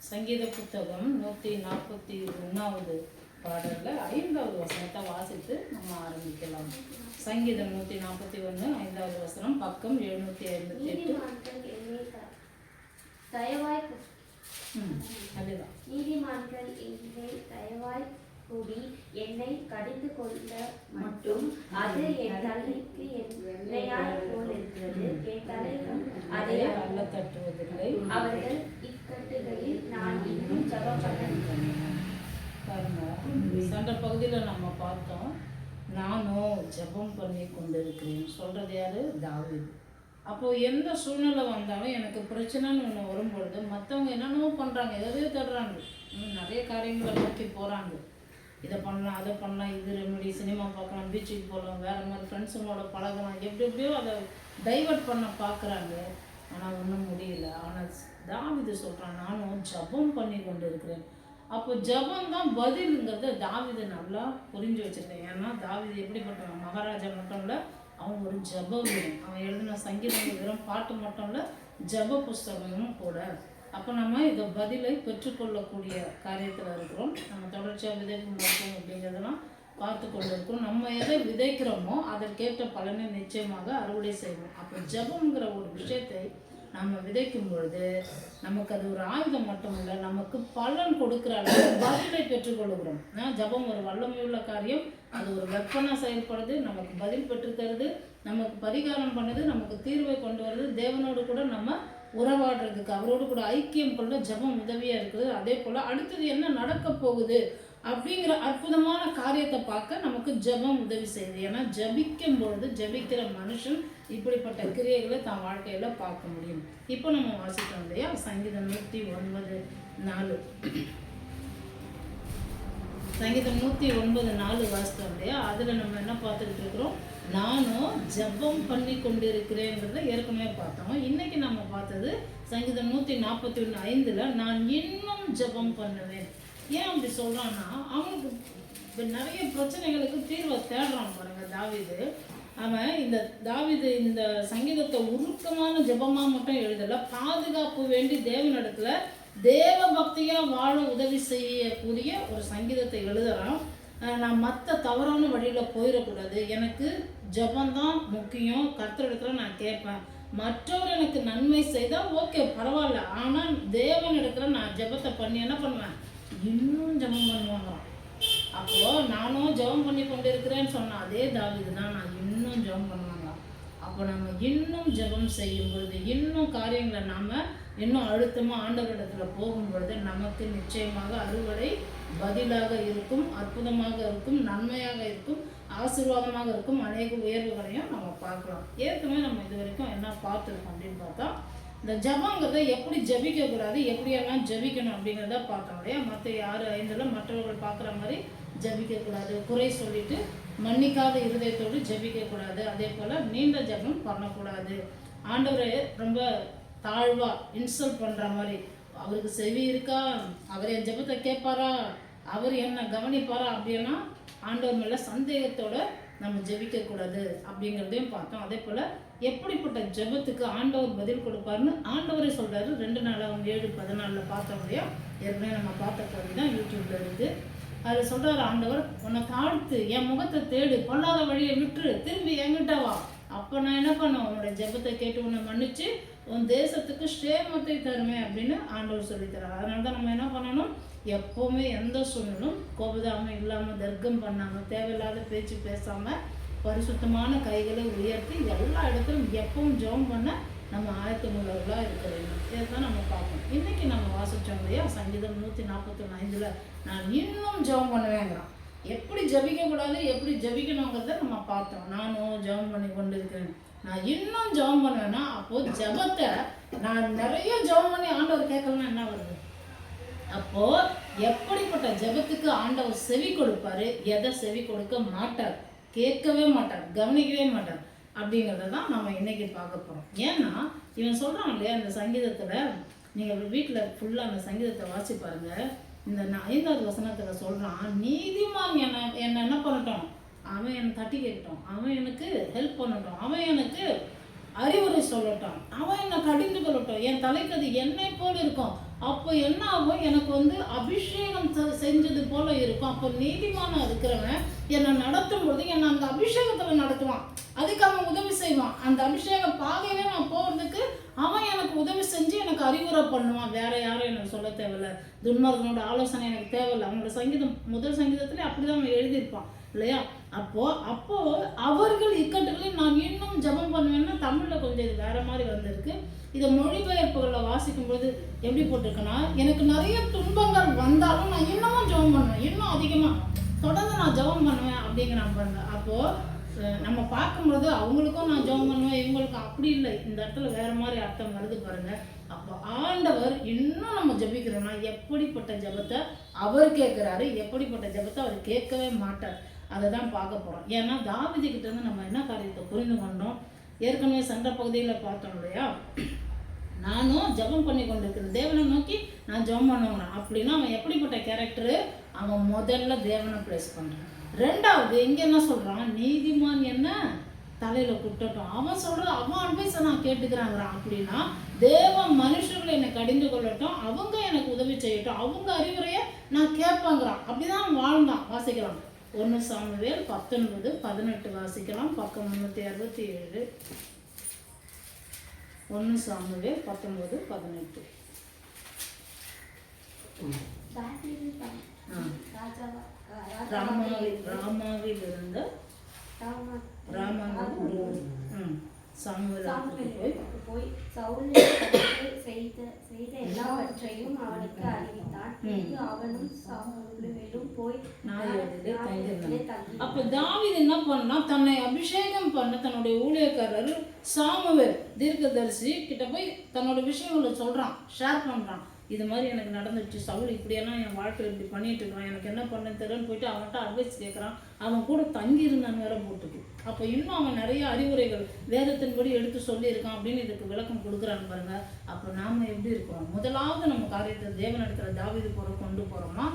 சங்கீத புத்தகம் 141வது பாடலில் 5வது வசனத்தை வாசித்து நம்ம ஆரம்பிக்கலாம். சங்கீதம் 141 5வது வசனம், பக்கம் 758. அதுதான். நீதிமான்கள் என்னை தயவாய் கூடி என்னை கடிந்து கொள்ள மட்டும் அது என் தலைக்கு எண்ணெயாய் போல் இருக்கிறது. என் தலைகள் அதை அல்ல தட்டுவதில்லை. அவர்கள் இக்கட்டுகளில் நான் இன்னும் ஜெபம் பாருங்க, சென்ற பகுதியில் நம்ம பார்த்தோம், நானும் ஜெபம் பண்ணி கொண்டிருக்கிறேன் சொல்றது யாரு? தாவீது. அப்போது எந்த சூழ்நிலை வந்தாலும் எனக்கு பிரச்சனைன்னு ஒன்று வரும்பொழுது மற்றவங்க என்னென்னமோ பண்ணுறாங்க, எதையோ தடுறாங்க, நிறைய காரியங்களை நோக்கி போகிறாங்க. இதை பண்ணலாம், அதை பண்ணலாம், இது ரெமெடி, சினிமா பார்க்கலாம், பீச்சுக்கு போகலாம், வேறு மாதிரி ஃப்ரெண்ட்ஸுங்களோட பழகலாம், எப்படி எப்படியோ அதை டைவர்ட் பண்ண பார்க்குறாங்க. ஆனால் ஒன்றும் முடியல. ஆனால் தாவீது சொல்கிறான், நானும் ஜபம் பண்ணி கொண்டு இருக்கிறேன். அப்போ ஜபம் தான் பதிலுங்கிறத தாவீது நல்லா புரிஞ்சு வச்சுருக்கேன். ஏன்னா தாவீது எப்படிப்பட்டவன்? மகாராஜா மட்டும் இல்லை, அவன் ஒரு ஜப வீரன். அவன் எழுதின சங்கீதம் வெறும் பாட்டு மட்டும் இல்லை, ஜப புஸ்தகமும் கூட. அப்போ நம்ம இதை பதிலை பெற்றுக்கொள்ளக்கூடிய காரியத்தில் இருக்கிறோம். நம்ம தொடர்ச்சியாக விதைப்பு முழக்கம் அப்படிங்கிறதெல்லாம் பார்த்து கொண்டு இருக்கிறோம். நம்ம எதை விதைக்கிறோமோ அதற்கேற்ற பலனை நிச்சயமாக அறுவடை செய்வோம். அப்போ ஜபம்ங்கிற ஒரு விஷயத்தை நம்ம விதைக்கும் பொழுது நமக்கு அது ஒரு ஆயுதம் மட்டும் இல்லை, நமக்கு பலன் கொடுக்குற அளவு பதிலை பெற்றுக்கொள்கிறோம். ஜபம் ஒரு வல்லமையுள்ள காரியம். அது ஒரு வெப்பனாக செயல்படுது, நமக்கு பதில் பெற்றுத்தருது, நமக்கு பரிகாரம் பண்ணுது, நமக்கு தீர்வை கொண்டு வருது, தேவனோடு கூட நம்ம உறவாடுறதுக்கு, அவரோடு கூட ஐக்கியம் கொள்ள ஜபம் உதவியாக இருக்குது. அதே போல் அடுத்தது என்ன நடக்க போகுது அப்படிங்கிற அற்புதமான காரியத்தை பார்க்க நமக்கு ஜபம் உதவி செய்யுது. ஏன்னா ஜபிக்கும் பொழுது ஜபிக்கிற மனுஷன் இப்படிப்பட்ட கிரியைகளை தான் வாழ்க்கையில் பார்க்க முடியும். இப்போ நம்ம வாசித்தோம் இல்லையா, சங்கீதம் 109:4. சங்கீதம் 109:4 வாசித்தோம் இல்லையா. அதில் நம்ம என்ன பார்த்துக்கிட்டு இருக்கிறோம்? நானும் ஜபம் பண்ணி கொண்டு இருக்கிறேங்கிறத ஏற்கனவே பார்த்தோம். இன்னைக்கு நம்ம பார்த்தது சங்கீதம் 141:5, நான் இன்னும் ஜபம் பண்ணுவேன். ஏன் அப்படி சொல்கிறான்னா, அவனுக்கு நிறைய பிரச்சனைகளுக்கு தீர்வை தேடுறான் பாருங்க தாவீது. அவன் தாவீது இந்த சங்கீதத்தை உருக்கமான ஜபமாக மட்டும் எழுதலை, பாதுகாப்பு வேண்டி தேவனிடத்துல தேவ பக்தியாக வாழ உதவி செய்யக்கூடிய ஒரு சங்கீதத்தை எழுதுறான். நான் மற்ற தவறான வழியில் போயிடக்கூடாது, எனக்கு ஜபந்தான் முக்கியம், கர்த்தரிடத்துல நான் கேட்பேன், மற்றவர் எனக்கு நன்மை செய்தால் ஓகே பரவாயில்ல, ஆனால் தேவனிடத்துல நான் ஜபத்தை பண்ணி என்ன பண்ணுவேன்? இன்னும் ஜபம் பண்ணுவாங்க. அப்போது நானும் ஜபம் பண்ணி கொண்டு இருக்கிறேன்னு சொன்னேன் அதே தாவீது தான், நான் இன்னும் ஜபம் பண்ணுவாங்க. அப்போ நம்ம இன்னும் ஜபம் செய்யும் பொழுது, இன்னும் காரியங்களை நாம் இன்னும் அழுத்தமாக ஆண்டவரிடத்தில் போகும் பொழுது நமக்கு நிச்சயமாக அறுவடை பதிலாக இருக்கும், அற்புதமாக இருக்கும், நன்மையாக இருக்கும், ஆசீர்வாதமாக இருக்கும். அநேக உயர்வுகளையும் நம்ம பார்க்கலாம். ஏற்கனவே நம்ம இது வரைக்கும் என்ன பார்த்துருக்கோம் அப்படின்னு பார்த்தா, இந்த ஜபங்கிறத எப்படி ஜபிக்கக்கூடாது, எப்படியெல்லாம் ஜபிக்கணும் அப்படிங்கிறத பார்த்தோம் இல்லையா. மற்ற 6:5 மற்றவர்கள் பார்க்குற மாதிரி ஜபிக்கக்கூடாது, குறை சொல்லிட்டு மன்னிக்காத இருதயத்தோடு ஜபிக்கக்கூடாது, அதே போல் நீண்ட ஜபம் பண்ணக்கூடாது, ஆண்டவரை ரொம்ப தாழ்வாக இன்சல்ட் பண்ணுற மாதிரி, அவருக்கு செவி இருக்கா, அவர் என் ஜபத்தை கேட்பாரா, அவர் என்ன கவனிப்பாரா அப்படின்னா ஆண்டவர் மேலே சந்தேகத்தோடு நம்ம ஜெபிக்கக்கூடாது அப்படிங்கிறதையும் பார்த்தோம். அதே போல் எப்படிப்பட்ட ஜெபத்துக்கு ஆண்டவர் பதில் கொடுப்பாருன்னு ஆண்டவரே சொல்கிறாரு. 2 நாளாகவும் 7:14 பார்த்தோம் இல்லையா. ஏற்கனவே நம்ம பார்த்த பகுதி தான் யூடியூப்ல இருக்குது. அதில் சொல்கிறார் ஆண்டவர், உன்னை தாழ்த்து என் முகத்தை தேடு, பொல்லாத வழியை விட்டுரு, திரும்பி என்கிட்ட வா, அப்போ நான் என்ன பண்ணேன்? உன்னோட ஜெபத்தை கேட்டு உன்னை மன்னிச்சு உன் தேசத்துக்கு ஸ்ரேமத்தை தருமே அப்படின்னு ஆண்டவர் சொல்லித்தரார். அதனால தான் நம்ம என்ன பண்ணணும்? எப்போவுமே எந்த சூழ்நிலும் கோபதாமல் இல்லாமல், தர்க்கம் பண்ணாமல், தேவையில்லாத பேச்சு பேசாமல், பரிசுத்தமான கைகளை உயர்த்தி எல்லா இடத்துலையும் எப்பவும் ஜெபம் பண்ண நம்ம ஆயத்தமுள்ளவர்களாக இருக்க வேண்டும். இதைத்தான் நம்ம பார்ப்போம். இன்றைக்கி நம்ம வாசித்தோம் இல்லையா, சங்கீதம் 141:5 நான் இன்னும் ஜெபம் பண்ணுவேங்கிறான். எப்படி ஜபிக்கக்கூடாது, எப்படி ஜபிக்கணுங்கிறத நம்ம பார்த்தோம். நானும் ஜெபம் பண்ணி கொண்டு இருக்கிறேன், நான் இன்னும் ஜெபம் பண்ணுவேன்னா, அப்போது ஜபத்தை நான் நிறைய ஜெபம் பண்ணி ஆண்டவர் கேட்கலன்னா என்ன வருது? அப்போது எப்படிப்பட்ட ஜபத்துக்கு ஆண்டவர் செவி கொடுப்பாரு, எதை செவி கொடுக்க மாட்டார், கேட்கவே மாட்டார், கவனிக்கவே மாட்டார் அப்படிங்கிறத தான் நம்ம இன்னைக்கு பார்க்க போகிறோம். ஏன்னா இவன் சொல்கிறான் இல்லையா, இந்த சங்கீதத்தில் நீங்கள் வீட்டில் ஃபுல்லாக அந்த சங்கீதத்தை வாசி பாருங்க. இந்த 5வது வசனத்தில் சொல்கிறான், நீதிமான் என்ன பண்ணட்டும், அவன் என்னை தட்டி கேட்கட்டும், அவன் எனக்கு ஹெல்ப் பண்ணட்டும், அவன் எனக்கு அறிவுரை சொல்லட்டும், அவன் என்னை கடிந்து கொள்ளட்டும், என் தலைக்கு அது என்னை போல் இருக்கும், அப்போ என்ன ஆகும், எனக்கு வந்து அபிஷேகம் செஞ்சது போல இருக்கும். அப்போ நீதிமானா இருக்கிறவன் என்னை நடத்தும் போது என்னை அந்த அபிஷேகத்தில் நடத்துவான். அதுக்கு அவன் உதவி செய்வான். அந்த அபிஷேக பாதையில நான் போகிறதுக்கு அவன் எனக்கு உதவி செஞ்சு எனக்கு அறிவுரை பண்ணுவான். வேற யாரும் எனக்கு சொல்ல தேவையில்லை, துன்மார்கனோட ஆலோசனை எனக்கு தேவையில்லை. அவனோட சங்கீதம் முதல் சங்கீதத்துல அப்படிதான் அவன் எழுதியிருப்பான் இல்லையா? அப்போ அவர்கள் இக்கட்டுகளில் நான் இன்னும் ஜெபம் பண்ணுவேன்னா தமிழ்ல கொஞ்சம் இது வேற மாதிரி வந்திருக்கு. இதை மொழிபெயர்ப்புகளில் வாசிக்கும் போது எப்படி போட்டிருக்குன்னா, எனக்கு நிறைய துன்பங்கள் வந்தாலும் நான் இன்னமும் ஜெபம் பண்ணுவேன், இன்னும் அதிகமாக தொடர்ந்து நான் ஜெபம் பண்ணுவேன் அப்படிங்கிறான் பாருங்க. அப்போது நம்ம பார்க்கும்போது அவங்களுக்கும் நான் ஜெபம் பண்ணுவேன், இவங்களுக்கும் அப்படி இல்லை. இந்த இடத்துல வேற மாதிரி அர்த்தம் வருது பாருங்க. அப்போ ஆண்டவர் இன்னும் நம்ம ஜெபிக்கிறோம்னா எப்படிப்பட்ட ஜெபத்தை அவர் கேட்குறாரு, எப்படிப்பட்ட ஜெபத்தை அவர் கேட்கவே மாட்டார். அதை தான் பார்க்க போகிறோம். ஏன்னா தாவீது கிட்ட இருந்து நம்ம என்ன காரியத்தை புரிந்து கொண்டோம், ஏற்கனவே சண்டை பகுதியில் பார்த்தோம் இல்லையா? நானும் ஜெபம் பண்ணி கொண்டிருக்கிறேன், தேவனை நோக்கி நான் ஜெபம் பண்ணுவேன் அப்படின்னா அவன் எப்படிப்பட்ட கேரக்டரு? அவன் முதல்ல தேவனை ப்ளேஸ் பண்ணுறான். ரெண்டாவது இங்கே என்ன சொல்கிறான், நீதிமான் என்ன தலையில் குட்டட்டும், அவன் சொல்கிற அவன் அட்வைஸை நான் கேட்டுக்கிறாங்கிறான். அப்படின்னா தேவ மனுஷர்களை என்னை கடிந்து கொள்ளட்டும், அவங்க எனக்கு உதவி செய்யட்டும், அவங்க அறிவுரையை நான் கேட்பாங்கிறான். அப்படிதான் வாழ்ந்தான். வாசிக்கலாம் 1 சாமுவேல் 19:18 வாசிக்கலாம், பக்கம் 367. 1 சாமுவேல் 19:18. ராமாவில் இருந்த போய் சவுல் செய்த எல்லாவற்றையும் அவனுக்கு அறிவித்தான். அவனும் சாமுவேலும் போய் அப்ப தாவீது என்ன பண்ணா, தன்னை அபிஷேகம் பண்ண தன்னுடைய ஊழியக்காரர் சாமுவேல் தீர்க்கதரிசி கிட்ட போய் தன்னோட விஷயங்களை சொல்றான், ஷேர் பண்றான். இது மாதிரி எனக்கு நடந்துச்சு, சவுல் இப்படியெல்லாம் என் வாழ்க்கையில் இப்படி பண்ணிட்டு இருக்கிறான், எனக்கு என்ன பண்ண தெரியலன்னு போயிட்டு அவன்கிட்ட அட்வைஸ் கேட்குறான். அவன் கூட தங்கி இருந்தான்னு வேற போட்டுக்கு. அப்போ இன்னும் அவன் நிறைய அறிவுரைகள் வேதத்தின்படி எடுத்து சொல்லியிருக்கான் அப்படின்னு இதுக்கு விளக்கம் கொடுக்குறான்னு பாருங்க. அப்போ நாம எப்படி இருக்கிறோம்? முதலாவது நம்ம காரியத்தை தேவன் நடத்துகிற தாவீது போற கொண்டு போறோமா?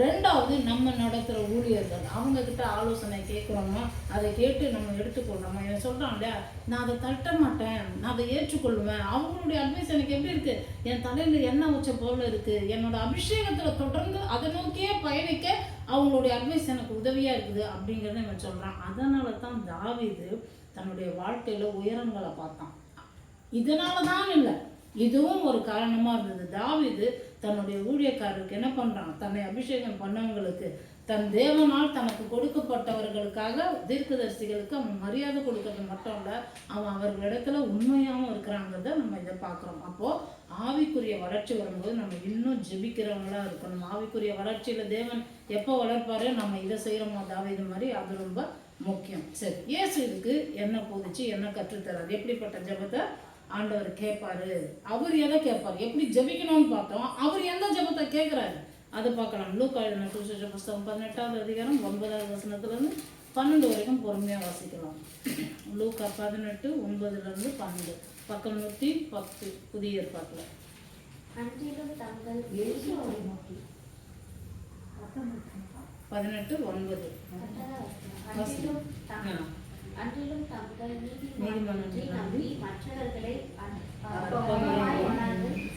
ரெண்டாவது நம்ம நடத்துகிற ஊழியர்கள் அவங்க கிட்ட ஆலோசனை கேட்குறோமா? அதை கேட்டு நம்ம எடுத்துக்கொள்றோமா? இவன் சொல்றான் இல்லையா, நான் அதை தட்ட மாட்டேன், நான் அதை ஏற்றுக்கொள்வேன். அவங்களுடைய அட்வைஸ் எனக்கு எப்படி இருக்கு, என் தலையில எண்ணெய் வச்ச போல இருக்கு, என்னோட அபிஷேகத்துல தொடர்ந்து அதை நோக்கியே பயணிக்க அவங்களுடைய அட்வைஸ் எனக்கு உதவியா இருக்குது அப்படிங்கிறத இவன் சொல்றான். அதனால தான் தாவீது தன்னுடைய வாழ்க்கையில உயரங்களை பார்த்தான். இதனால தான் இல்லை, இதுவும் ஒரு காரணமா இருந்தது. தாவீது தன்னுடைய ஊழியக்காரருக்கு என்ன பண்றான், தன்னை அபிஷேகம் பண்ணவங்களுக்கு, தன் தேவனால் தனக்கு கொடுக்கப்பட்டவர்களுக்காக தீர்க்கதரிசிகளுக்கு அவன் மரியாதை கொடுக்கறது மட்டும் இல்லை, அவன் அவர்களிடத்துல உண்மையாகவும் இருக்கிறாங்கிறத நம்ம இதை பார்க்குறோம். அப்போது ஆவிக்குரிய வளர்ச்சி வரும்போது நம்ம இன்னும் ஜெபிக்கிறவங்களா இருக்கணும். ஆவிக்குரிய வளர்ச்சியில தேவன் எப்போ வளர்ப்பாரு, நம்ம இதை செய்கிறோமோ தாவீது மாதிரி, அது ரொம்ப முக்கியம். சரி, இயேசு இதுக்கு என்ன போதிச்சு என்ன கற்றுத்தராரு, எப்படிப்பட்ட ஜெபத்தை ஆண்டவர் கேட்பாரு, அவர் எதை கேட்பாரு, எப்படி ஜெபிக்கணும்னு பார்த்தோம். அவர் எந்த ஜெபத்தை கேட்குறாரு அதை பார்க்கலாம். லூக்கா எழுதின சுவிசேஷ புஸ்தகம் 18வது அதிகாரம் 9வது வசனத்துலேருந்து 12 வரைக்கும் பொறுமையாக வாசிக்கலாம். லூக்கா 18:9-12, பக்கம் 110 புதிய ஏற்பாட்டில். அன்றிலும் தங்கள் 18:9 நம்பி மற்றவர்களை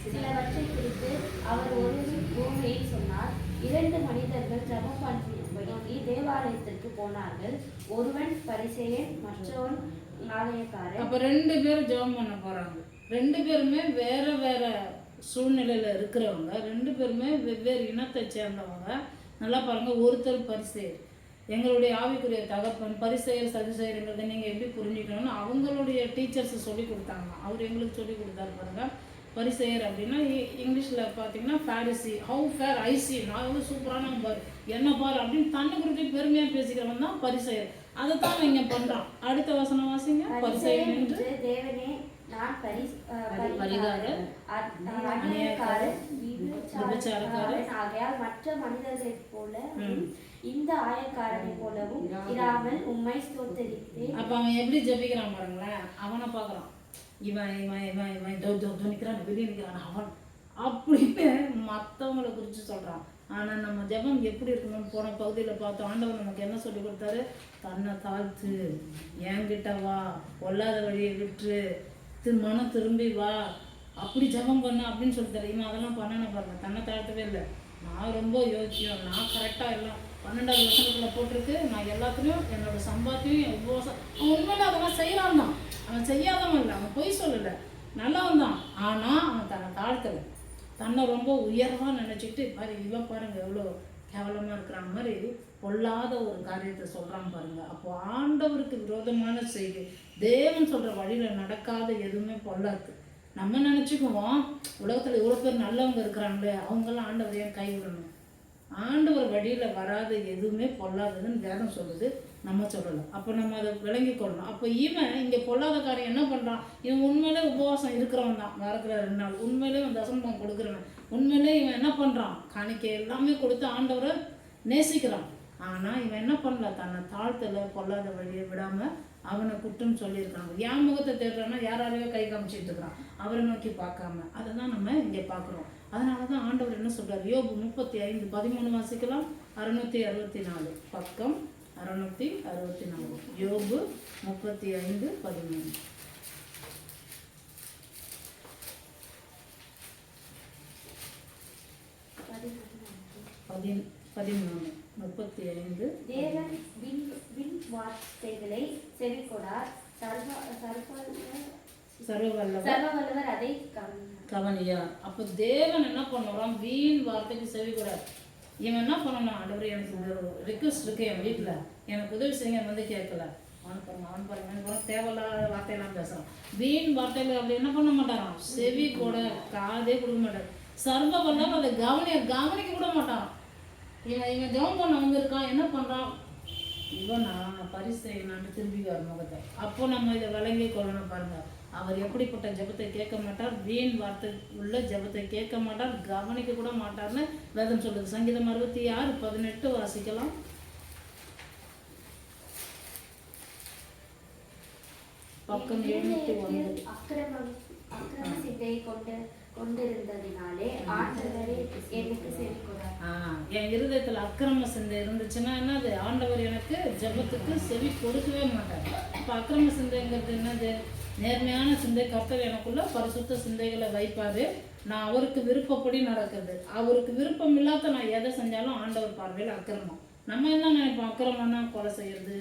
சிலவற்றை குறித்து அவர் ஒரு பூமியை சொன்னார். 2 மனிதர்கள் ஜெபம் பண்ணும்படி தேவாலயத்திற்கு போனார்கள். ஒருவன் பரிசேயன், மற்றவன் ஆலயக்காரன். அப்ப 2 பேரும் ஜெபம் பண்ண போறாங்க. 2 பேருமே வேற வேற சூழ்நிலையில இருக்கிறவங்க, 2 பேருமே வெவ்வேறு இனத்தை சேர்ந்தவங்க. நல்லா பாருங்க, ஒருத்தர் பரிசேயர், எங்களுடைய ஆவிக்குரிய தகப்பன். பரிசேயர் சதுசேயர்ங்கிறத நீங்கள் எப்படி புரிஞ்சுக்கணும்னு அவங்களுடைய டீச்சர்ஸ் சொல்லி கொடுத்தாங்க. அவர் எங்களுக்கு சொல்லி கொடுத்தாரு பாருங்க. பரிசேயர் அப்படின்னா இங்கிலீஷில் பார்த்தீங்கன்னா ஃபேரிசி, ஹவு ஃபேர் ஐசி, நான் வந்து சூப்பரான பார், என்ன பார் அப்படின்னு தன்னை குறித்து பெருமையாக பேசிக்கிறவன் தான் பரிசேயர். அதை தான் இங்கே பண்ணுறான். அடுத்த வசனம் வாசிங்க. பரிசேயர் என்று தேவனே நான் பரிகாரர், அநியாயக்காரர், விபச்சாரக்காரர் ஆகையால் மற்ற மனிதர்களைப் போல இந்த ஆயக்காரனை போலவும் இராமல் உம்மை ஸ்தோத்திரித்தேன். அப்ப அவன் எப்படி ஜெபிக்கிறான் பாருங்களேன். அவனை பார்க்குறான், இவன் இவன் இவன் இவன் நிற்கிறான், வெளியே நிற்கிறான் அவன் அப்படின்னு மற்றவங்களை குறித்து சொல்கிறான். ஆனால் நம்ம ஜெபம் எப்படி இருக்கணும்னு போன பகுதியில் பார்த்தோம். ஆண்டவர் நமக்கு என்ன சொல்லி கொடுத்தாரு, தன்னை தாழ்த்து, என்கிட்ட வா, பொல்லாத வழியை விட்டு மனம் திரும்பி வா, அப்படி ஜெபம் பண்ணு அப்படின்னு சொல்லி தெரியுமா, அதெல்லாம் பண்ணணும் பாருங்க. தன்னை தாழ்த்தவே இல்லை. நான் ரொம்ப யோசிச்சேன், நான் கரெக்டாக எல்லாம் 12வது வசனத்தில் போட்டிருக்கு, நான் எல்லாத்துலேயும் என்னோட சம்பாத்தியம் என் உபவாசம். அவன் உண்மையில அதெல்லாம் செய்கிறான் தான், அவன் செய்யாதவன் இல்லை, அவன் பொய் சொல்லலை, நல்லவன் தான். ஆனால் அவன் தன்னை தாழ்த்தலை, தன்னை ரொம்ப உயர்வாக நினச்சிக்கிட்டு பாரு இவன் பாருங்க எவ்வளோ கேவலமாக இருக்கிற மாதிரி பொல்லாத ஒரு காரியத்தை சொல்கிறான் பாருங்க. அப்போ ஆண்டவருக்கு விரோதமான செய்தி, தேவன் சொல்கிற வழியில் நடக்காத எதுவுமே பொல்லாது. நம்ம நினச்சிக்குவோம் உலகத்தில் இவ்வளோ பேர் நல்லவங்க இருக்கிறாங்களே, அவங்களாம் ஆண்டவர் ஏன் கைவிடணும். ஆண்டவர் வழியில் வராத எதுவுமே பொல்லாததுன்னு வேதம் சொல்லுது, நம்ம சொல்லலை. அப்போ நம்ம அதை விளங்கி கொள்ளணும். அப்போ இவன் இங்கே பொல்லாத காரியம் என்ன பண்ணுறான், இவன் உண்மையிலே உபவாசம் இருக்கிறவன் தான், வாரத்தில் 2 நாள் உண்மையிலே இவன் தசமம் கொடுக்குறவன், உண்மையிலே இவன் என்ன பண்ணுறான், காணிக்கை எல்லாமே கொடுத்து ஆண்டவரை நேசிக்கிறான். ஆனால் இவன் என்ன பண்ணல, தன்னை தாழ்த்தலை, பொல்லாத வழியை விடாமல் அவனை குற்றம் சொல்லியிருக்காங்க. என் முகத்தை தேடுறான்னா யாராலையோ கை காமிச்சிட்டு இருக்கிறான், அவரை நோக்கி பார்க்காம. அதை தான் நம்ம இங்கே பார்க்குறோம். அதனால தான் ஆண்டவர் என்ன சொல்கிறார், யோபு 35:13 வாசிக்கலாம். 664 பக்கம் 664, யோபு 35:13. 35. தேவன் விண் வார்த்தைகளை செவிகொடார், சர்வவல்லவர் அதை கவனியார். அப்போ தேவன் என்ன பண்ணுறான், வீண் வார்த்தைக்கு செவிகொடார். இவன் என்ன பண்ணணும், ஆண்டவரே எனக்கு ரிக்வெஸ்ட் இருக்கு என் வீட்டில், எனக்கு உதவி செய்ய வந்து கேட்கல, அவன் பாருங்க தேவையில்லாத வார்த்தையெல்லாம் பேசுகிறான். வீண் வார்த்தைகள் அப்படி என்ன பண்ண மாட்டாரான், செவி கூட காதே கொடுக்க மாட்டார். சர்வ வல்லவர் அதை கவனிக்க கூட மாட்டான். இவன் ஜெபம் பண்ண வந்திருக்கான், என்ன பண்ணுறான், இவன் நான் பரிசெய்யலான்னு திரும்பிவார் முகத்தை. அப்போ நம்ம இதை விளங்கி கொள்ளணும் பாருங்க. அவர் எப்படிப்பட்ட ஜெபத்தை கேட்க மாட்டார், வீண் வார்த்தை உள்ள ஜெபத்தை கேட்க மாட்டார், கவனிக்க கூட மாட்டார்னு வேதம் சொல்லுது. சங்கீதம் 66:18 வாசிக்கலாம். பக்கம் 709. அக்கிரம சிந்தையை கொண்டிருந்ததினாலே ஆண்டவரே எனக்கு செவி கொடார். என் இருதயத்தில் அக்கிரம சிந்தை இருந்துச்சுன்னா என்னது, ஆண்டவர் எனக்கு ஜெபத்துக்கு செவி கொடுக்கவே மாட்டார். இப்போ அக்கிரம சிந்தைங்கிறது என்னது, நேர்மையான சிந்தை. கர்த்தர் எனக்குள்ள பரிசுத்த சிந்தைகளை வைப்பாரு, நான் அவருக்கு விருப்பப்படி நடக்கிறது. அவருக்கு விருப்பம் இல்லாத நான் எதை செஞ்சாலும் ஆண்டவர் பார்வையில் அக்கிரமம். நம்ம என்ன நினைப்போம், அக்கிரமம்னா கொலை செய்யறது,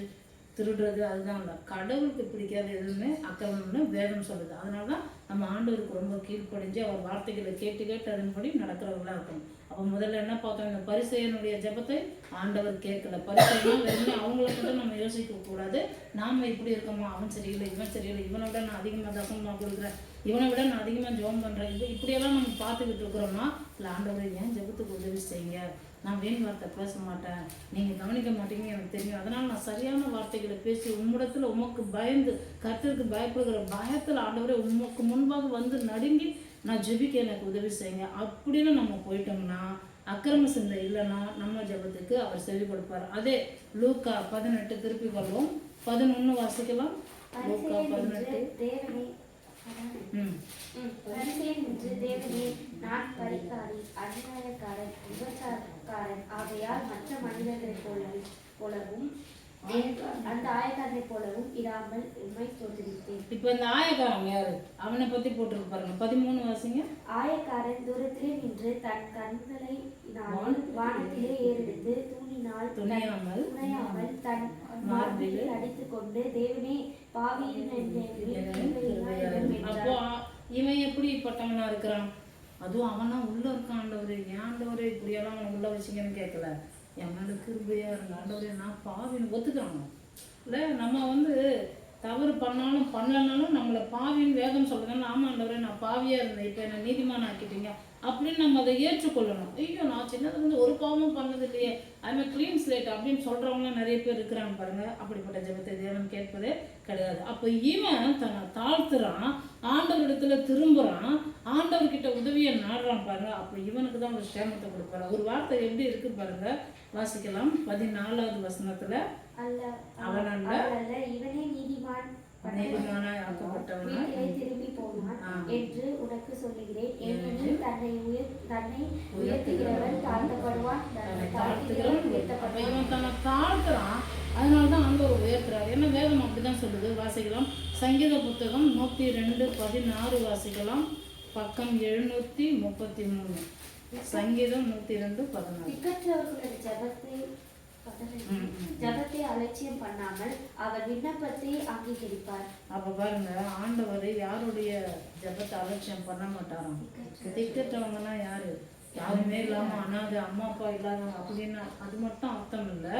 திருடுறது, அதுதான் இல்லை. கடவுளுக்கு பிடிக்காத எதுவுமே அக்கிரமம்னு வேதம் சொல்லுது. அதனால தான் நம்ம ஆண்டவருக்கு ரொம்ப கீழ்ப்படிஞ்சு அவர் வார்த்தைகளை கேட்டு அதன்படி நடக்கிறவர்களாக இருக்கணும். அப்போ முதல்ல என்ன பார்த்தோம், இந்த பரிசேயனுடைய ஜெபத்தை ஆண்டவர் கேட்கல. பரிசேயனும் வெறுமே அவங்கள மட்டும் நம்ம யோசிக்க கூடாது. நாம் இப்படி இருக்கோமா, அவன் சரியில்லை, இவன் சரியில்லை, இவனை விட நான் அதிகமாக தசமமாக கொடுக்குறேன், இவனை விட நான் அதிகமாக ஜெபம் பண்ணுறேன், இப்படியெல்லாம் நம்ம பார்த்துக்கிட்டு இருக்கிறோம்னா, இல்லை ஆண்டவர் ஏன் ஜெபத்துக்கு உதவி செய்யுங்க, நான் வீண் வார்த்தை பேச மாட்டேன், நீங்கள் கவனிக்க மாட்டீங்க எனக்கு தெரியும், அதனால் நான் சரியான வார்த்தைகளை பேசி உம்மிடத்தில் உமக்கு பயந்து கர்த்தருக்கு பயப்படுகிற பயத்தில் ஆண்டவரே உமக்கு முன்பாக வந்து நடுங்கி நான் ஜெபிக்க எனக்கு உதவி செய்யுங்க அப்படின்னு நம்ம போயிட்டோம்னா, அக்கிரம சிந்தை இல்லைன்னா நம்ம ஜெபத்துக்கு அவர் செவி கொடுப்பார். அதே லூக்கா 18 திருப்பி கொள்வோம், 11 வாசிக்கலாம். லூக்கா 18. தேவனே, நான் பரிகாரி, அநியாயக்காரன், விபச்சாரக்காரன் ஆகையால் மற்ற மனிதர்களைப் போலவும் அந்த ஆயக்காரனை போலவும் இராமல் உண்மை தோற்றுவித்தேன். இப்போ இந்த ஆயக்காரன் யாரு, அவனை பத்தி போட்டிருக்கு பாருங்க. 13 வாசிங்க. ஆயக்காரன் தூரத்திலே நின்று தன் கண்களை வானத்திலே ஏறெடுத்து துணியாமல் தன் மார்பில் அடித்துக் கொண்டு, தேவனே பாவியின். அப்போ இவன் எப்படிப்பட்டவனா இருக்கிறான், அதுவும் அவனா உள்ள இருக்கான். ஆண்டவரே ஏன் ஆண்டவரே இப்படியெல்லாம் அவனை உள்ள வச்சிங்கன்னு கேட்கல, என் மேலே கிருபையா இருங்க ஆண்டவரே, நான் பாவின்னு ஒத்துக்கிறாங்க. இல்லை நம்ம தவறு பண்ணாலும் பண்ணலனாலும் நம்மளை பாவின்னு வேதம் சொல்லுதுன்னா, ஆமாம் ஆண்டவரே நான் பாவியாக இருந்தேன், இப்போ என்னை நீதிமான் ஆக்கிட்டீங்க அப்படின்னு நம்ம அதை ஏற்றுக்கொள்ளணும். ஐயோ நான் சின்னது ஒரு பாவமும் பண்ணது இல்லையே, அதுமாதிரி க்ளீன் ஸ்லேட் அப்படின்னு சொல்கிறவங்களாம் நிறைய பேர் இருக்கிறாங்க பாருங்க. அப்படிப்பட்ட ஜெபத்தை தேவன் கேட்பதே கிடையாது. அப்போ இவன் தன்னை தாழ்த்துறான், ஆண்டவரிடத்துல திரும்புகிறான், ஆண்டவர்கிட்ட உதவியை நாடுறான் பாருங்க. அப்போ இவனுக்கு தான் ஒரு சேமத்தை கொடுப்பாரு. ஒரு வார்த்தை எப்படி இருக்கு பாருங்க, வாசிக்கலாம். 14வது வசனத்துல, அவனல்ல இவனே நீதிமான் திரும்பி போனான் என்று உனக்கு சொல்லுகிறேன். ஏனெனில் தன்னை உயர்த்துகிறவன் தாழ்த்தப்படுவான், தன்னை தாழ்த்துறான், அதனாலதான் ஆண்டவர் உயர்த்துறாரு. என்ன வேதம் அப்படிதான் சொல்லுது. வாசிக்கலாம். சங்கீத புத்தகம் 102:16 வாசிக்கலாம். பக்கம் 733, சங்கீதம் 102:14. திக்கற்றவர்களது ஜபத்தை அலட்சியம் பண்ணாமல் அவர் விண்ணப்பத்தை அங்கீகரிப்பார். அப்ப பாருங்க, ஆண்டவர் யாருடைய ஜபத்தை அலட்சியம் பண்ண மாட்டாராம். திக்கற்றவங்கன்னா யாரு? யாருமே இல்லாம அனாதை, அம்மா அப்பா இல்லாதவங்க அப்படின்னா அது மட்டும் அர்த்தம் இல்லை.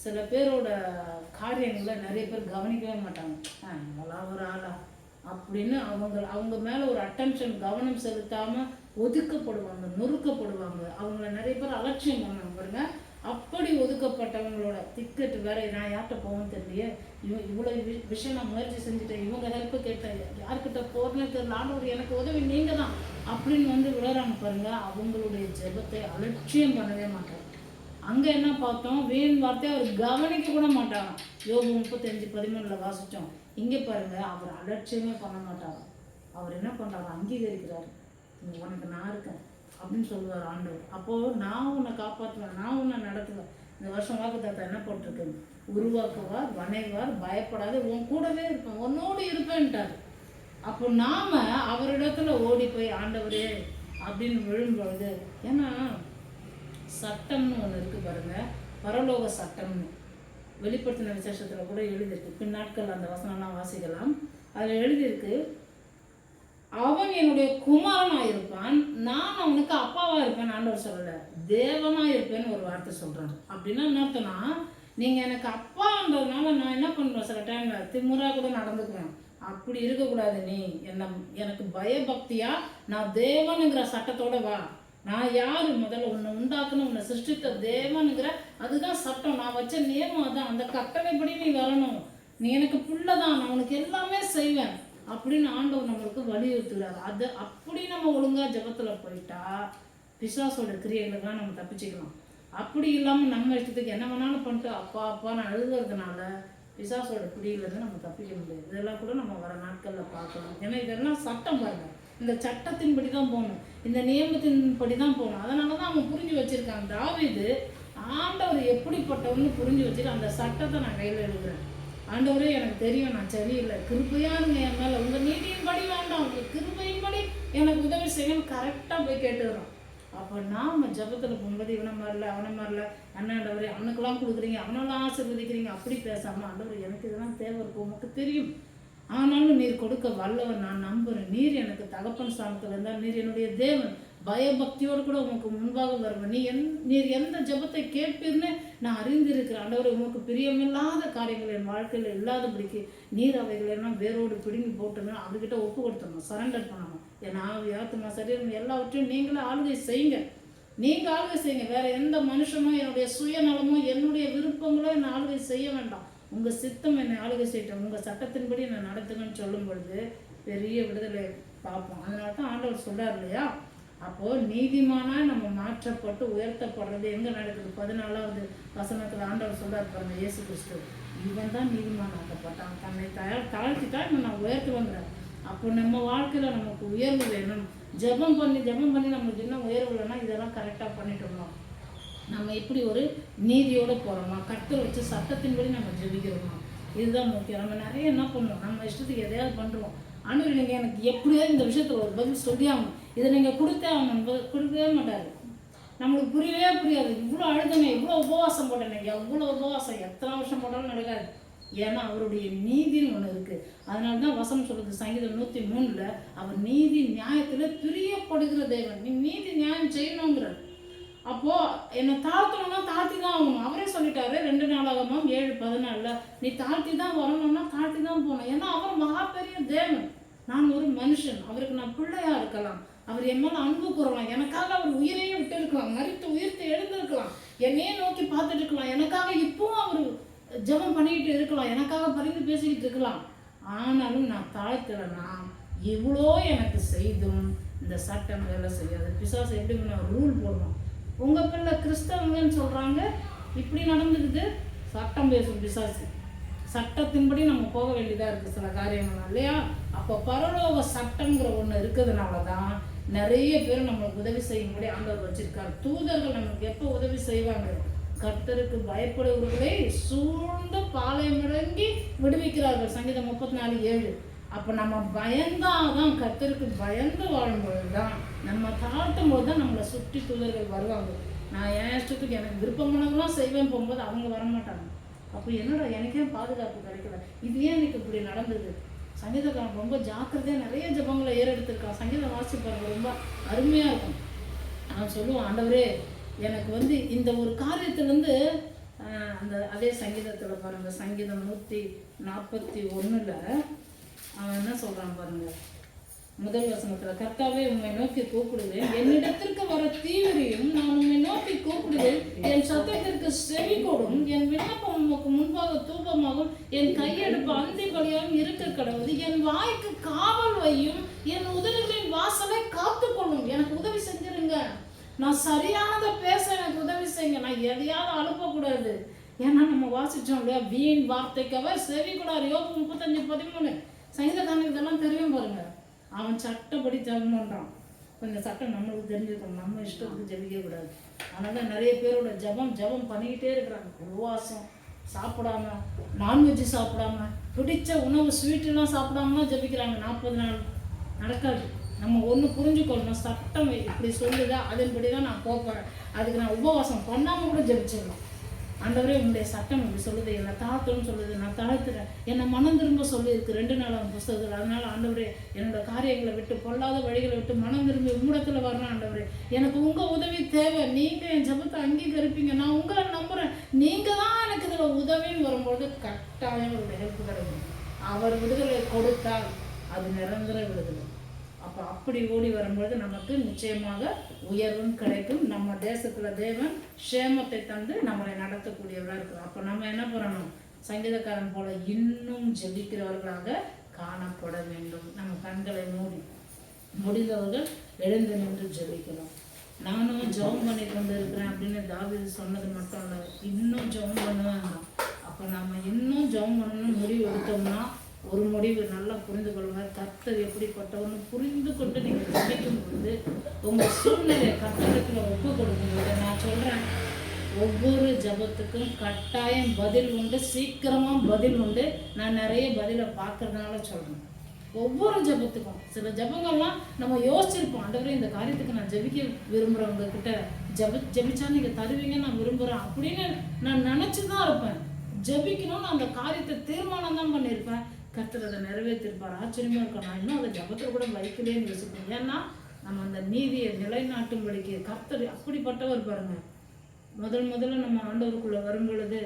சில பேரோட காரியங்களை நிறைய பேர் கவனிக்கவே மாட்டாங்க. இவங்களா ஒரு ஆளா அப்படின்னு அவங்க மேல ஒரு அட்டென்ஷன், கவனம் செலுத்தாம ஒதுக்கப்படுவாங்க, நொறுக்கப்படுவாங்க. அவங்கள நிறைய பேர் அலட்சியம் பண்ணுவாங்க பாருங்க. அப்படி ஒதுக்கப்பட்டவங்களோட திக்கெட்டு வேற, நான் யார்கிட்ட போவோன்னு தெரியலையே, இவ்வளோ விஷயம் நான் முயற்சி செஞ்சுட்டேன், இவங்க ஹெல்ப்பு கேட்டேன், யார்கிட்ட போறேன்னு தெரியல, ஆண்டவர் எனக்கு உதவி நீங்க தான் அப்படின்னு விழுறாங்க பாருங்க. அவங்களுடைய ஜெபத்தை அலட்சியம் பண்ணவே மாட்டாங்க. அங்க என்ன பார்த்தோம்? வீண் வார்த்தையை அவர் கவனிக்க கூட மாட்டாராம். யோபு 35:13 வாசிச்சோம். இங்க பாருங்க, அவர் அலட்சியமே பண்ண மாட்டாராம். அவர் என்ன பண்றாரு? அங்கீகரிக்கிறாரு. உனக்கு நான் இருக்கேன் அப்படின்னு சொல்லுவார் ஆண்டவர். அப்போ நான் உன்னை காப்பாற்றுவேன், நான் உன்னை நடத்துவேன். இந்த வருஷம் வாக்குத்தத்தம் என்ன போட்டிருக்கு? உருவாக்குவார், வணைவார், பயப்படாது, உன் கூடவே இருப்பேன், உன்னோடு இருப்பேன்ட்டார். அப்போ நாம அவரிடத்துல ஓடி போய் ஆண்டவரே அப்படின்னு விழும்பொழுது, ஏன்னா சட்டம்னு ஒன்று இருக்கு பாருங்க, பரலோக சட்டம்னு வெளிப்படுத்தின விசேஷத்துல கூட எழுதியிருக்கு. பின்னாட்கள் அந்த வசனம்லாம் வாசிக்கலாம். அதில் எழுதியிருக்கு, அவன் என்னுடைய குமாரனா இருப்பான், நான் அவனுக்கு அப்பாவா இருப்பேன். ஆண்டவர் சொல்லல, தேவனா இருப்பேன்னு ஒரு வார்த்தை சொல்றாரு. அப்படின்னா என்ன அர்த்தம்னா, நீங்க எனக்கு அப்பான்றதுனால நான் என்ன பண்றேன், சில டைம்ல திமுறா கூட நடந்துக்குவேன். அப்படி இருக்கக்கூடாது. நீ எனக்கு பயபக்தியா நான் தேவனுங்கிற சட்டத்தோட வா. நான் யாரு? முதல்ல உன்னை உண்டாக்குன்னு உன்னை சிருஷ்டித்த தேவனுங்கிற அதுதான் சட்டம். நான் வச்ச நியமம் அதான். அந்த கட்டளைப்படி நீ வரணும். நீ எனக்கு புள்ளதான், நான் உனக்கு எல்லாமே செய்வேன் அப்படின்னு ஆண்டவர் நம்மளுக்கு வலியுறுத்துகிறார். அது அப்படி நம்ம ஒழுங்கா ஜபத்துல போயிட்டா பிசாசோட கிரியைகளுக்கெல்லாம் நம்ம தப்பிச்சுக்கலாம். அப்படி இல்லாமல் நம்ம இஷ்டத்துக்கு என்ன வேணாலும் பண்ணிட்டு அப்பா அப்பா நான் எழுதுறதுனால பிசாசோட பிடியிலேருந்து நம்ம தப்பிக்க முடியாது. இதெல்லாம் கூட நம்ம வர நாட்களில் பார்க்கலாம். ஏன்னா இதெல்லாம் சட்டம் பாருங்க, இந்த சட்டத்தின்படி தான் போகணும், இந்த நியமத்தின்படி தான் போகணும். அதனால தான் அவன் புரிஞ்சு வச்சிருக்கான். தாவீது ஆண்டவர் எப்படிப்பட்டவன்னு புரிஞ்சு வச்சுட்டு அந்த சட்டத்தை நான் கையில் எழுதுறேன். ஆண்டவரே எனக்கு தெரியும் நான் சரியில்லை, கிருபையா இருங்க என் மேலே, உங்கள் நீதியின்படி வேண்டாம், உங்கள் கிருபையின்படி எனக்கு உதவி செய்யணும் கரெக்டாக போய் கேட்டுக்கிறோம். அப்போ நாம் ஜபத்தில் போகும்போது இவனை மாதிரில அவனை மாதிரில, அண்ணாண்டவரே அவனுக்கெல்லாம் கொடுக்குறீங்க, அவனெல்லாம் ஆசீர்வதிக்கிறீங்க, அப்படி பேசாமல் ஆண்டவர் எனக்கு இதெல்லாம் தேவை இருக்கும், உனக்கு தெரியும், ஆனாலும் நீர் கொடுக்க வல்லவர், நான் நம்புகிறேன், நீர் எனக்கு தகப்பன் ஸ்தானத்தில் இருந்தால் நீர் என்னுடைய தேவன், பயபக்தியோடு கூட உனக்கு முன்பாக வருவேன், நீர் எந்த ஜபத்தை கேட்பீர்னு நான் அறிந்திருக்கிறேன். ஆண்டவர் உனக்கு பிரியமில்லாத காரியங்கள் என் வாழ்க்கையில் இல்லாதபடிக்கு நீர் அவைகளெல்லாம் வேரோடு பிடுங்கி போட்டுன்னு அவர்கிட்ட ஒப்பு கொடுத்தணும், சரண்டர் பண்ணணும். என் ஆவி ஆத்துமா சரீரம் எல்லாவற்றையும் நீங்களே ஆளுகை செய்யுங்க, நீங்கள் ஆளுகை செய்யுங்க. வேற எந்த மனுஷனோ என்னுடைய சுயநலமோ என்னுடைய விருப்பங்களோ என்னை ஆளுகை செய்ய வேண்டாம், உங்கள் சித்தம் என்னை ஆளுகை செய்யட்டும், உங்கள் சட்டத்தின்படி என்னை நடத்துங்கன்னு சொல்லும் பொழுது பெரிய விடுதலை பார்ப்போம். அதனால தான் ஆண்டவர் சொல்றார் இல்லையா. அப்போது நீதிமானாக நம்ம மாற்றப்பட்டு உயர்த்தப்படுறது எங்கே நடக்குது? 14வது வசனத்தில் ஆண்டவர் சொல்றார் பாருங்க, இயேசு கிறிஸ்து இவன் தான் நீதிமானாக்கப்பட்டான், தன்னை தாழ்த்திட்டா நான் உயர்த்து வந்துடுறேன். அப்போ நம்ம வாழ்க்கையில் நமக்கு உயர்வு வேணும். ஜபம் பண்ணி நம்மளுக்கு இன்னும் உயர்வு இல்லைன்னா இதெல்லாம் கரெக்டாக பண்ணிட்டோமா, நம்ம எப்படி ஒரு நீதியோடு போகிறோமா, கர்த்தர் வச்சு சட்டத்தின்படி நம்ம ஜெபிக்கிறோமா, இதுதான் முக்கியம். நம்ம நிறைய என்ன பண்ணுவோம், நம்ம இஷ்டத்துக்கு எதையாவது பண்ணுறோம். ஆண்டவர் நீங்கள் எனக்கு எப்படியாவது இந்த விஷயத்தில் ஒரு பதில் சொல்லி ஆகணும், இதை நீங்கள் கொடுத்தே ஆகணும், கொடுக்கவே மாட்டார். நம்மளுக்கு புரியவே புரியாது. இவ்வளோ அழுதுங்க, இவ்வளோ உபவாசம் போட்டேன், எவ்வளோ உபவாசம் எத்தனை வருஷம் போட்டாலும் நடக்காது. ஏன்னா அவருடைய நீதின்னு ஒன்று இருக்குது. அதனால தான் வசனம் சொல்கிறது சங்கீதம் 103 அவர் நீதி நியாயத்தில் பிரியப்படுகிற தேவன். நீ நீதி நியாயம் செய்யணுங்கிறார். அப்போது என்னை தாழ்த்தணும்னா தாழ்த்தி தான் ஆகணும். அவரே சொல்லிட்டாரு 2 நாளாகமம் 7:14 நீ தாழ்த்தி தான் வரணும்னா தாழ்த்தி தான் போகணும். ஏன்னா அவர் மகா பெரிய தேவன், நான் ஒரு மனுஷன், அவருக்கு நான் பிள்ளையா இருக்கலாம், அவர் என் மேலே அன்பு கூறலாம், எனக்காக அவர் உயிரையே விட்டு இருக்கலாம், மறித்து உயிர்த்து எழுந்திருக்கலாம், என்னையே நோக்கி பார்த்துட்டு இருக்கலாம், எனக்காக இப்பவும் அவர் ஜெபம் பண்ணிக்கிட்டு இருக்கலாம், எனக்காக பரிந்து பேசிக்கிட்டு இருக்கலாம். ஆனாலும் நான் தாழ்த்தலைன்னா இவ்வளோ எனக்கு செய்தும் இந்த சட்டம் வேலை செய்யாது. பிசாசு எப்படி ரூல் போடணும், உங்கள் பிள்ளை கிறிஸ்தவங்கன்னு சொல்கிறாங்க, இப்படி நடந்துக்குது, சட்டம் பேசும் பிசாசு. சட்டத்தின்படி நம்ம போக வேண்டியதாக இருக்குது சில காரியங்கள் இல்லையா. அப்போ பரலோக சட்டங்கிற ஒன்று இருக்கிறதுனால தான் நிறைய பேர் நம்மளுக்கு உதவி செய்யும்படி ஆண்டவர் வச்சிருக்காரு. தூதர்கள் நம்மளுக்கு எப்போ உதவி செய்வாங்க? கர்த்தருக்கு பயப்படுவர்களை சூழ்ந்து பாளையமடங்கி விடுவிக்கிறார்கள். சங்கீதம் 34:7 அப்போ நம்ம பயந்தாதான், கர்த்தருக்கு பயந்து வாழும்பொழுது தான், நம்ம தாழ்த்தும் போது தான் நம்மளை சுற்றி தூதர்கள் வருவாங்க. நான் என் இஷ்டத்துக்கு எனக்கு விருப்பமானதெல்லாம் செய்வேன் போகும்போது அவங்க வரமாட்டாங்க. அப்போ என்னடா எனக்கே பாதுகாப்பு கிடைக்கல, இது ஏன் எனக்கு இப்படி நடந்தது? சங்கீதக்காரன் ரொம்ப ஜாக்கிரதையாக நிறைய ஜபங்களை ஏறெடுத்திருக்கான். சங்கீதம் வாசிப்பாங்க, ரொம்ப அருமையாக இருக்கும். அவன் சொல்லுவான், ஆண்டவரே எனக்கு இந்த ஒரு காரியத்திலேருந்து அந்த அதே சங்கீதத்தில் பாருங்கள், சங்கீதம் 141 அவன் என்ன சொல்கிறான் பாருங்கள், முதல் வசனத்தில், கர்த்தாவே உம்மை நோக்கி கூப்பிடுவேன், என்னிடத்திற்கு வர தீவிரியும், நான் உம்மை நோக்கி கூப்பிடுவேன், என் சத்தத்திற்கு செவி கொடும், என் விண்ணப்பம் உமக்கு முன்பாக தூபமாகும், என் கையெடுப்பு அந்தி பலியாகவும் இருக்க கடவுது, என் வாய்க்கு காவல் வையும், என் உதடுகளின் வாசலை காத்துக்கொள்ளும். எனக்கு உதவி செஞ்சிருங்க, நான் சரியானதை பேச எனக்கு உதவி செய்யுங்க, நான் எதையாவது அனுப்பக்கூடாது. ஏன்னா நம்ம வாசிச்சோம் இல்லையா, வீண் வார்த்தைக்கவ செவி கூடாது. யோபு 35:13 சங்கீதக்காரனுக்கு இதெல்லாம் தெரியும் பாருங்க. அவன் சட்டப்படி ஜெபம் பண்ணுறான். கொஞ்சம் சட்டம் நம்மளுக்கு தெரிஞ்சுக்கணும், நம்ம இஷ்டத்துக்கு ஜெபிக்க கூடாது. அதனால நிறைய பேரோட ஜெபம் பண்ணிக்கிட்டே இருக்கிறாங்க. உபவாசம், சாப்பிடாம, நான்வெஜ்ஜு சாப்பிடாம, பிடிச்ச உணவு ஸ்வீட்டுலாம் சாப்பிடாமலாம் ஜெபிக்கிறாங்க. 40 நாள் நடக்காது. நம்ம ஒன்று புரிஞ்சுக்கொள்ளணும், சட்டம் இப்படி சொல்லுதா அதன்படி தான் நான் போப்பேன். அதுக்கு நான் உபவாசம் பண்ணாமல் கூட ஜெபிச்சிடலாம். ஆண்டவரே உங்களுடைய சட்டம் இப்படி சொல்லுது, என்னை தாழ்த்தணும்னு சொல்லுது, நான் தாழ்த்துறேன், என்னை மனம் திரும்ப சொல்லியிருக்கு 2 நாளாம் புஸ்தகத்தில். அதனால் ஆண்டவரே என்னோட காரியங்களை விட்டு, பொல்லாத வழிகளை விட்டு மனம் திரும்பி உம்மிடத்தில் வரணும். ஆண்டவரே எனக்கு உங்கள் உதவி தேவை, நீங்கள் என் ஜெபத்தை அங்கீகரிப்பீங்க, நான் உங்களை நம்புகிறேன், நீங்கள் தான் எனக்கு இதில் உதவின்னு வரும்பொழுது கட்டாயம் ஒரு ஹெல்ப் கிடைக்கும். அவர் விடுதலை கொடுத்தால் அது நிரந்தர விடுதலை. அப்போ அப்படி ஓடி வரும்பொழுது நமக்கு நிச்சயமாக உயர்வும் கிடைக்கும். நம்ம தேசத்தில் தேவன் க்ஷேமத்தை தந்து நம்மளை நடத்தக்கூடியவராக இருக்கிறோம். அப்போ நம்ம என்ன பண்ணணும், சங்கீதக்காரன் போல இன்னும் ஜெபிக்கிறவர்களாக காணப்பட வேண்டும். நம்ம கண்களை முடிந்தவர்கள் எழுந்து நின்று ஜெபிக்கிறோம். நானும் ஜெபம் பண்ணி கொண்டு இருக்கிறேன் அப்படின்னு தாவீது சொன்னது மட்டும் இல்லை, இன்னும் ஜெபம் பண்ணுவாங்க. அப்போ நம்ம இன்னும் ஜெபம் பண்ணணும்னு முடிவு எடுத்தோம்னா, ஒரு முடிவு நல்லா புரிந்து கொள்ளுங்க, கர்த்தர் எப்படிப்பட்டவன்னு புரிந்து கொண்டு நீங்கள் ஜெபிக்கும் பொழுது உங்கள் சூழ்நிலையை கர்த்தரிடத்தில் ஒப்பு கொடுக்கும்போது, நான் சொல்கிறேன், ஒவ்வொரு ஜபத்துக்கும் கட்டாயம் பதில் உண்டு, சீக்கிரமாக பதில் உண்டு. நான் நிறைய பதிலை பார்க்கறதுனால சொல்கிறேன். ஒவ்வொரு ஜபத்துக்கும் சில ஜபங்கள்லாம் நம்ம யோசிச்சிருப்போம், ஆண்டவரே இந்த காரியத்துக்கு நான் ஜெபிக்க விரும்புகிறவங்க கிட்ட ஜெபிச்சா நீங்கள் தருவீங்க நான் விரும்புகிறேன் அப்படின்னு நான் நினச்சி தான் இருப்பேன். ஜெபிக்கணும்னு அந்த காரியத்தை தீர்மானம் தான் பண்ணியிருப்பேன். கர்த்தர் அதை நிறைவேற்றிருப்பார். ஆச்சரியமாக இருக்கும். நான் இன்னும் அதை ஜபத்தில் கூட வைக்கலேன்னு யோசிப்பேன். ஏன்னா நம்ம அந்த நீதியை நிலைநாட்டும்படிக்கு கர்த்தர் அப்படிப்பட்டவர் பாருங்க. முதல்ல நம்ம ஆண்டவருக்குள்ளே வரும் பொழுது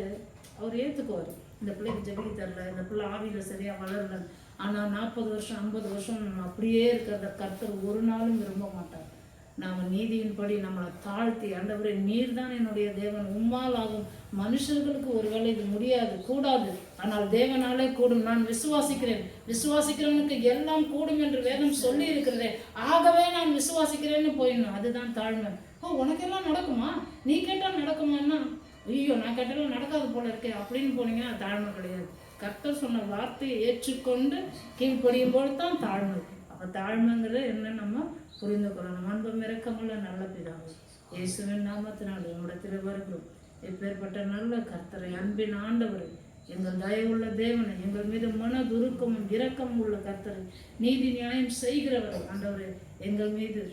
அவர் ஏற்றுக்குவார். இந்த பிள்ளைக்கு ஜெபிக்க தரல, இந்த பிள்ளை ஆவியில் சரியாக வளரல. ஆனால் 40 வருஷம் 50 வருஷம் நம்ம அப்படியே இருக்கிறத கர்த்தர் ஒரு நாளும் விரும்ப மாட்டார். நாம் நீதியின்படி நம்மளை தாழ்த்தி, ஆண்டவரே நீர் தான் என்னுடைய தேவன், உம்மால் ஆகும், மனுஷர்களுக்கு ஒருவேளை இது முடியாது, கூடாது, ஆனால் தேவனாலே கூடும், நான் விசுவாசிக்கிறவனுக்கு எல்லாம் கூடும் என்று வேதம் சொல்லி இருக்கிறதே, ஆகவே நான் விசுவாசிக்கிறேன்னு போயிடணும். அதுதான் தாழ்மை. உனக்கெல்லாம் நடக்குமா, நீ கேட்டால் நடக்குமான்னா, ஐயோ நான் கேட்டாலும் நடக்காது போல இருக்கே அப்படின்னு போனீங்கன்னா தாழ்மை கிடையாது. கர்த்தர் சொன்ன வார்த்தையை ஏற்றுக்கொண்டு கீழ்ப்படியும் போது தான் தாழ்மை. அப்போ தாழ்மைங்கிறது என்ன நம்ம புரிந்து கொள்ளணும். அன்பும் இரக்கமுள்ள நல்ல பிதாவே, இயேசுவின் நாமத்தினால் என்னிடத்தில் வருகிறோம். எப்பேற்பட்ட நல்ல கர்த்தரை, அன்பின் ஆண்டவரை, எங்கள் தயவுள்ள தேவனை, எங்கள் மீது மனதுருக்கமும் இரக்கமும் உள்ள கர்த்தரை, நீதி நியாயம் செய்கிறவரை, ஆண்டவரை எங்கள் மீது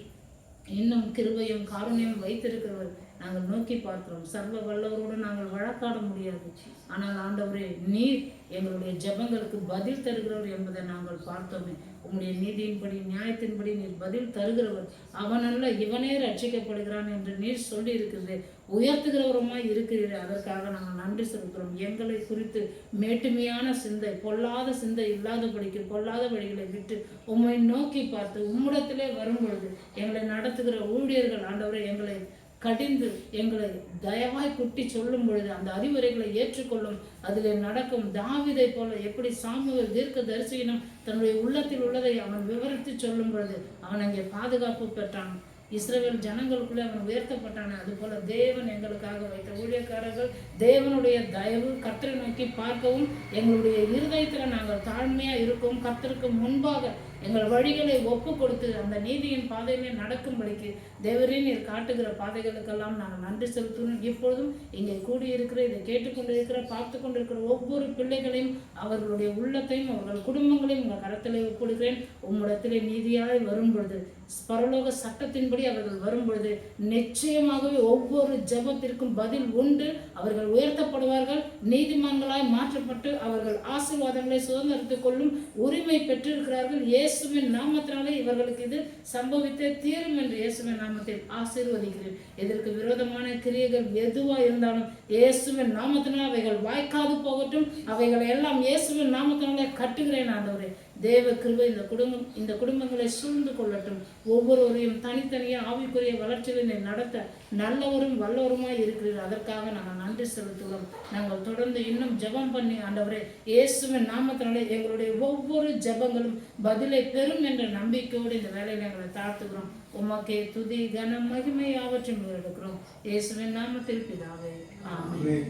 இன்னும் கிருபையும் காருண்யம் வைத்திருக்கிறவர் நாங்கள் நோக்கி பார்க்கிறோம். சர்வ வல்லவரோடு நாங்கள் வழக்காட முடியாது, ஆனால் ஆண்டவரே நீர் எங்களுடைய ஜெபங்களுக்கு பதில் தருகிறவர் என்பதை நாங்கள் பார்த்தோமே. உங்களுடைய நீதியின்படி நியாயத்தின்படி நீர் பதில் தருகிறவர். அவனல்ல இவனே ரட்சிக்கப்படுகிறான் என்று நீர் சொல்லி இருக்கிறது, உயர்த்துகிறவருமாய் இருக்கிறீர்கள். அதற்காக நாங்கள் நன்றி செலுத்துகிறோம். எங்களை குறித்து மேட்டுமையான சிந்தை, பொல்லாத சிந்தை இல்லாதபடிக்கு பொல்லாத வழிகளை விட்டு உம்மை நோக்கி பார்த்து உம்மிடத்திலே வரும் பொழுது எங்களை நடத்துகிற ஊழியர்கள் ஆண்டவரை எங்களை கடிந்து எங்களை தயவாய் குட்டி சொல்லும் பொழுது அந்த அறிவுரைகளை ஏற்றுக்கொள்ளும், அதில் நடக்கும். தாவீதை போல எப்படி சாமுவேல் தீர்க்க தரிசியினம் தன்னுடைய உள்ளத்தில் உள்ளதை அவன் விவரித்து சொல்லும் பொழுது அவன் அங்கே பாதுகாப்பு பெற்றான். இஸ்ரவேல் ஜனங்களுக்குள்ளே அவன் உயர்த்தப்பட்டான். அதுபோல தேவன் எங்களுக்காக வைத்த ஊழியக்காரர்கள் தேவனுடைய தயவு, கர்த்தரை நோக்கி பார்க்கவும், எங்களுடைய இருதயத்தில் நாங்கள் தாழ்மையாக இருக்கவும், கர்த்தருக்கு முன்பாக எங்கள் வழிகளை ஒப்பு கொடுத்து அந்த நீதியின் பாதையிலே நடக்கும்படிக்கு தேவரே நீர் காட்டுகிற பாதைகளுக்கெல்லாம் நாங்கள் நன்றி செலுத்தணும். இப்பொழுதும் இங்கே கூடியிருக்கிற, இதை கேட்டுக்கொண்டிருக்கிற, பார்த்து கொண்டிருக்கிற ஒவ்வொரு பிள்ளைகளையும், அவர்களுடைய உள்ளத்தையும், அவர்கள் குடும்பங்களையும் உங்கள் கரத்திலே ஒப்புடுகிறேன். உம்மிடத்திலே நீதியாய் வரும் பொழுது, பரலோக சட்டத்தின்படி அவர்கள் வரும் பொழுது நிச்சயமாகவே ஒவ்வொரு ஜெபத்திற்கும் பதில் உண்டு. அவர்கள் உயர்த்தப்படுவார்கள், நீதிமான்களாய் மாற்றப்பட்டு அவர்கள் ஆசீர்வாதங்களை சுதந்திரத்துக் கொள்ளும் உரிமை பெற்றிருக்கிறார்கள். இயேசுவின் நாமத்தினாலே இவர்களுக்கு இது சம்பவித்தே தீரும் என்று இயேசுவின் நாமத்தில் ஆசீர்வதிக்கிறேன். இதற்கு விரோதமான கிரியைகள் எதுவா இருந்தாலும் இயேசுவின் நாமத்தினால் அவைகள் வாய்க்காது போகட்டும். அவைகளை எல்லாம் இயேசுவின் நாமத்தினாலே கட்டுகிறேன். ஆண்டவரே, தேவ கிருபை இந்த குடும்பங்களை சூழ்ந்து கொள்ளட்டும். ஒவ்வொருவரையும் தனித்தனியாக ஆவிக்குரிய வளர்ச்சிகளை நடத்த நல்லவரும் வல்லவருமாய் இருக்கிறீர்கள். அதற்காக நாங்கள் நன்றி செலுத்துகிறோம். நாங்கள் தொடர்ந்து இன்னும் ஜெபம் பண்ணி ஆண்டவரே, இயேசுவின் நாமத்தினாலே எங்களுடைய ஒவ்வொரு ஜெபங்களும் பதிலை பெறும் என்ற நம்பிக்கையோடு இந்த வேலையை எங்களை தாழ்த்துகிறோம். உமக்கே துதி கனம் மகிமை யாவற்றையும் எடுக்கிறோம். இயேசுவின் நாமத்தில் பிதாவே, ஆமென்.